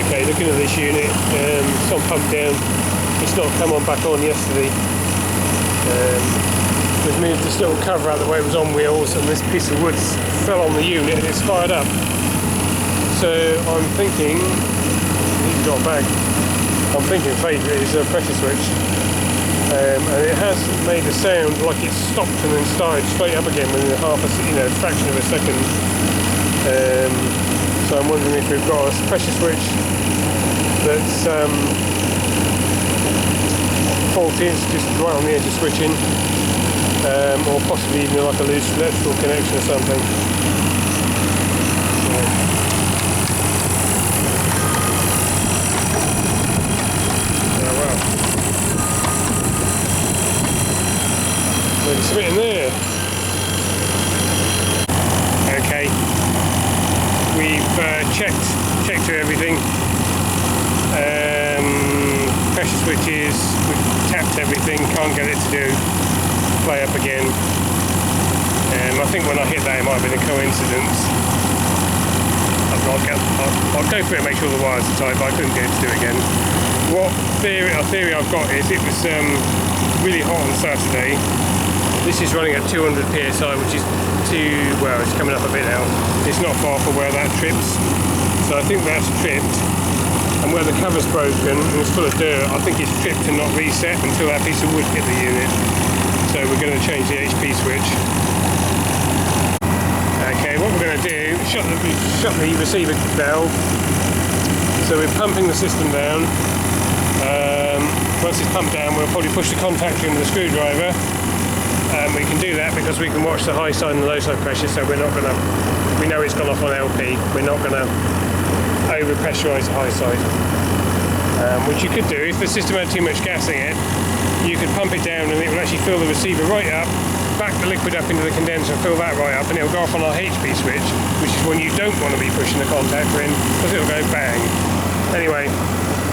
Okay, looking at this unit, it's on pump down. It's not come on back on yesterday. We've moved this little cover out the way it was on wheels, and this piece of wood fell on the unit and it's fired up. So I'm thinking, he's got a bag. I'm thinking favourite is a pressure switch, and it has made a sound like it's stopped and then started straight up again within a fraction of a second. So I'm wondering if we've got a pressure switch that's faulty, it's just right on the edge of switching, or possibly even like a loose electrical connection or something. Oh well. There's something in there. Okay. We've checked through everything. Pressure switches, we've tapped everything, can't get it to play up again. I think when I hit that it might have been a coincidence. I'll go through it and make sure the wires are tight, but I couldn't get it to do it again. What theory I've got is it was really hot on Saturday. This is running at 200 psi, which is it's coming up a bit now. It's not far from where that trips. So I think that's tripped. And where the cover's broken and it's full of dirt, I think it's tripped and not reset until that piece of wood hit the unit. So we're going to change the HP switch. Okay, what we're going to do, shut the receiver valve. So we're pumping the system down. Once it's pumped down, we'll probably push the contactor into the screwdriver. We can do that because we can watch the high side and the low side pressure, so we're not going to, we know it's gone off on LP, we're not going to over pressurise the high side. Which you could do, if the system had too much gas in it, you could pump it down and it will actually fill the receiver right up, back the liquid up into the condenser and fill that right up, and it'll go off on our HP switch, which is when you don't want to be pushing the contactor in, because it'll go bang. Anyway,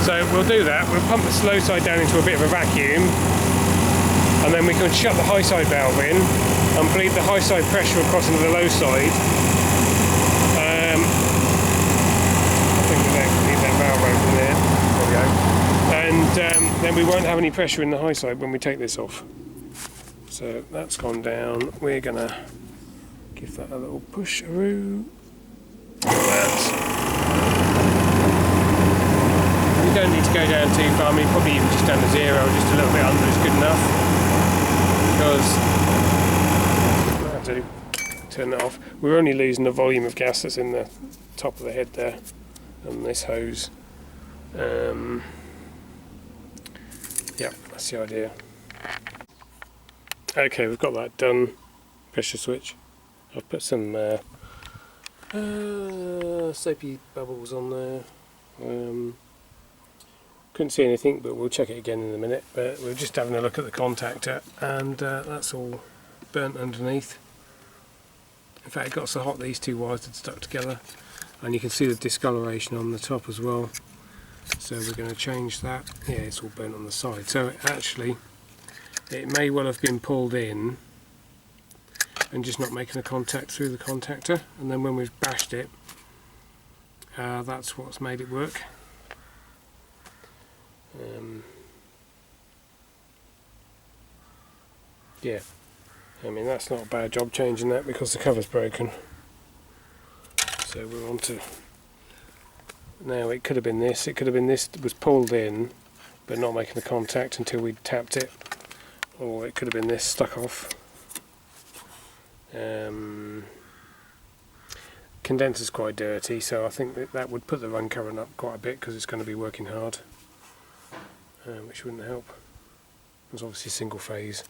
so we'll do that, we'll pump the low side down into a bit of a vacuum, and then we can shut the high side valve in and bleed the high side pressure across into the low side. I think we need that valve open there. There we go. And then we won't have any pressure in the high side when we take this off. So that's gone down. We're gonna give that a little push-a-roo. Like that. We don't need to go down too far. I mean, probably even just down to 0, just a little bit under is good enough. Because I have to turn that off. We're only losing the volume of gas that's in the top of the head there, and this hose. Yeah, that's the idea. Okay, we've got that done. Pressure switch. I've put some soapy bubbles on there. Couldn't see anything, but we'll check it again in a minute. But we're just having a look at the contactor, and that's all burnt underneath. In fact, it got so hot these two wires had stuck together, and you can see the discoloration on the top as well. So we're going to change that. Yeah, it's all burnt on the side. So actually, it may well have been pulled in and just not making a contact through the contactor, and then when we've bashed it, that's what's made it work. Yeah, I mean that's not a bad job changing that because the cover's broken. So we're on to, now it could have been this that was pulled in but not making the contact until we tapped it, or it could have been this stuck off. Condenser's quite dirty, so I think that would put the run current up quite a bit because it's going to be working hard, which wouldn't help. It's obviously single phase.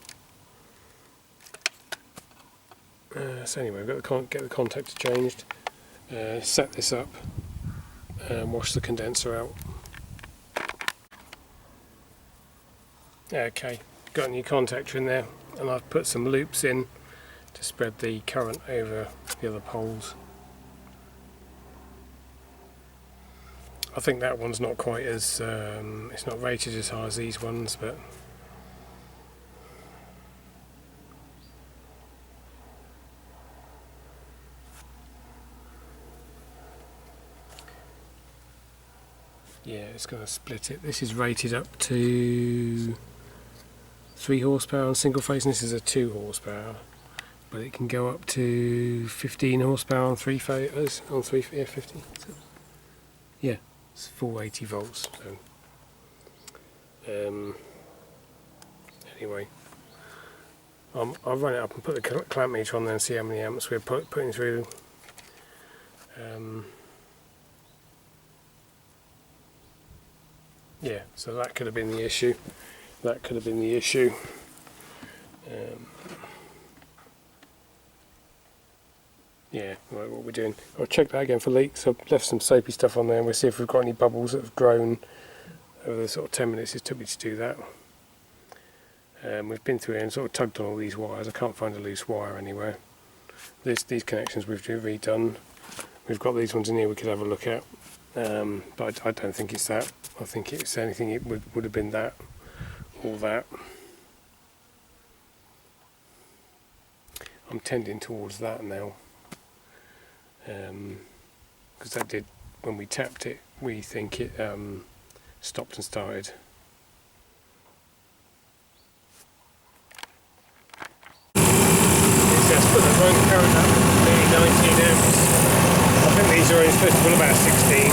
So anyway, we've got to get the contactor changed, set this up, and wash the condenser out. Okay, got a new contactor in there, and I've put some loops in to spread the current over the other poles. I think that one's not quite as, it's not rated as high as these ones, but Yeah, it's going to split it. This is rated up to 3 horsepower on single phase, and this is a 2 horsepower. But it can go up to 15 horsepower on 3 phase, yeah, 50. So, yeah, it's 480 volts. So, anyway, I'll run it up and put the clamp meter on there and see how many amps we're putting through. Yeah, so that could have been the issue. That could have been the issue. Yeah, right, what we're doing. I'll check that again for leaks. I've left some soapy stuff on there and we'll see if we've got any bubbles that have grown over the sort of 10 minutes it took me to do that. We've been through here and sort of tugged on all these wires. I can't find a loose wire anywhere. These connections we've redone. We've got these ones in here we could have a look at. But I don't think it's that. I think it's anything, it would have been that or that. I'm tending towards that now. Because that did, when we tapped it, we think it stopped and started. Let's put the run current up to nearly 19 amps. I think these are only supposed to run about 16.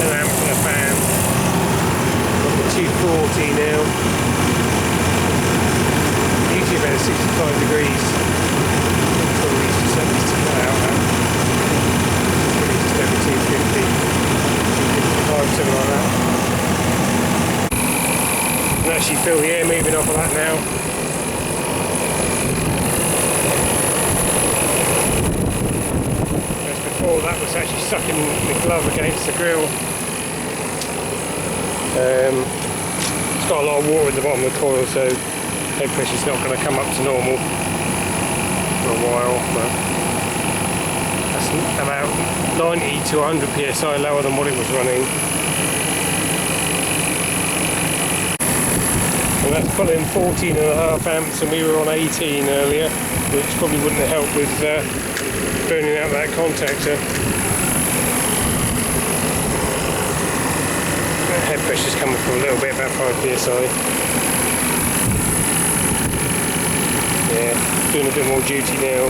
10 amps in a fan. Got the 240 now. Usually about 65 degrees. Probably used to set these to cut out at. Probably just over 250, 255, something like that. You can actually feel the air moving off of that now. Whereas before that was actually sucking the glove against the grill. It's got a lot of water at the bottom of the coil, so head pressure's not going to come up to normal for a while, but that's about 90 to 100 psi lower than what it was running. And that's pulling 14.5 amps and we were on 18 earlier, which probably wouldn't have helped with burning out that contactor. The head pressure's coming from a little bit, about 5 psi. Yeah, doing a bit more duty now.